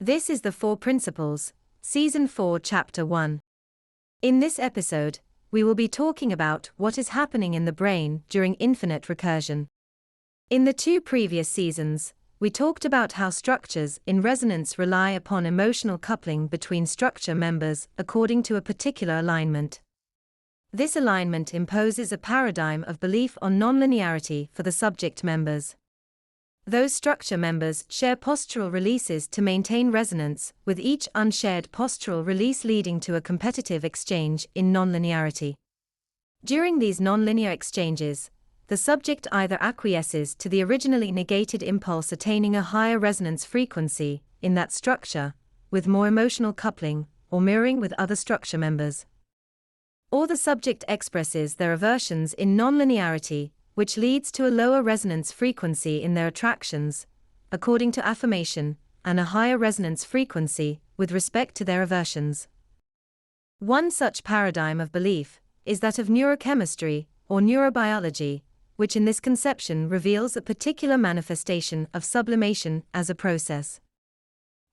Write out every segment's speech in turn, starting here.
This is the Four Principles, Season 4, Chapter 1. In this episode, we will be talking about what is happening in the brain during infinite recursion. In the two previous seasons, we talked about how structures in resonance rely upon emotional coupling between structure members according to a particular alignment. This alignment imposes a paradigm of belief on nonlinearity for the subject members. Those structure members share postural releases to maintain resonance, with each unshared postural release leading to a competitive exchange in nonlinearity. During these nonlinear exchanges, the subject either acquiesces to the originally negated impulse attaining a higher resonance frequency in that structure, with more emotional coupling, or mirroring with other structure members. Or the subject expresses their aversions in nonlinearity, which leads to a lower resonance frequency in their attractions, according to affirmation, and a higher resonance frequency with respect to their aversions. One such paradigm of belief is that of neurochemistry, or neurobiology, which in this conception reveals a particular manifestation of sublimation as a process.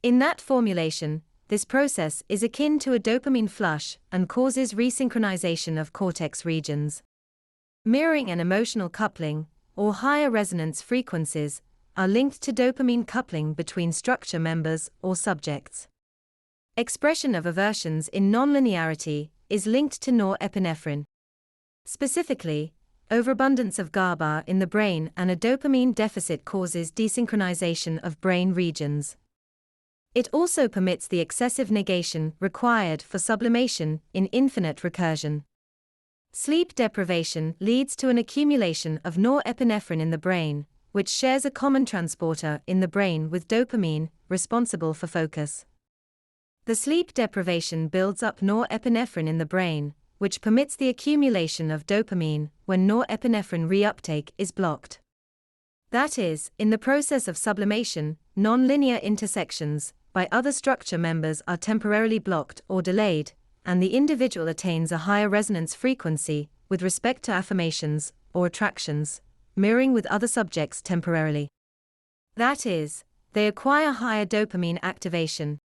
In that formulation, this process is akin to a dopamine flush and causes resynchronization of cortex regions. Mirroring and emotional coupling, or higher resonance frequencies, are linked to dopamine coupling between structure members or subjects. Expression of aversions in nonlinearity is linked to norepinephrine. Specifically, overabundance of GABA in the brain and a dopamine deficit causes desynchronization of brain regions. It also permits the excessive negation required for sublimation in infinite recursion. Sleep deprivation leads to an accumulation of norepinephrine in the brain, which shares a common transporter in the brain with dopamine, responsible for focus. The sleep deprivation builds up norepinephrine in the brain, which permits the accumulation of dopamine when norepinephrine reuptake is blocked. That is, in the process of sublimation, nonlinear intersections by other structure members are temporarily blocked or delayed, and the individual attains a higher resonance frequency with respect to affirmations or attractions, mirroring with other subjects temporarily. That is, they acquire higher dopamine activation.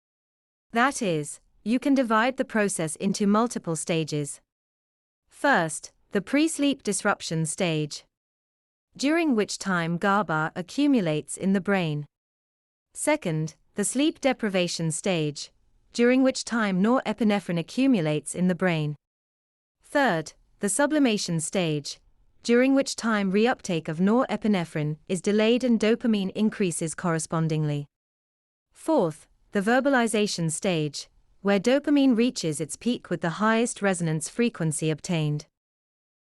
That is, you can divide the process into multiple stages. First, the pre-sleep disruption stage, during which time GABA accumulates in the brain. Second, the sleep deprivation stage, during which time norepinephrine accumulates in the brain. Third, the sublimation stage, during which time reuptake of norepinephrine is delayed and dopamine increases correspondingly. Fourth, the verbalization stage, where dopamine reaches its peak with the highest resonance frequency obtained.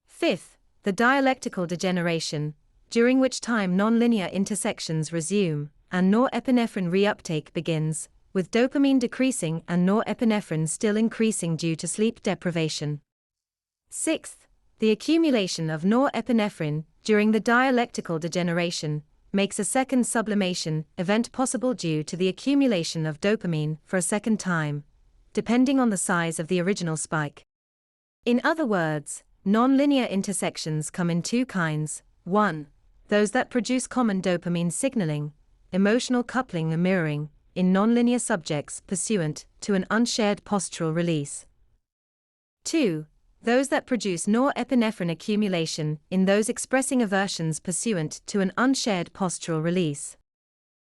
Fifth, the dialectical degeneration, during which time nonlinear intersections resume, and norepinephrine reuptake begins, with dopamine decreasing and norepinephrine still increasing due to sleep deprivation. Sixth, the accumulation of norepinephrine during the dialectical degeneration makes a second sublimation event possible due to the accumulation of dopamine for a second time, depending on the size of the original spike. In other words, nonlinear intersections come in two kinds: 1. Those that produce common dopamine signaling, emotional coupling and mirroring, in nonlinear subjects pursuant to an unshared postural release. 2. Those that produce norepinephrine accumulation in those expressing aversions pursuant to an unshared postural release.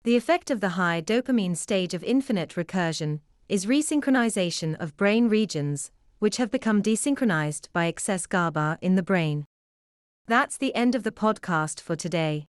The effect of the high dopamine stage of infinite recursion is resynchronization of brain regions, which have become desynchronized by excess GABA in the brain. That's the end of the podcast for today.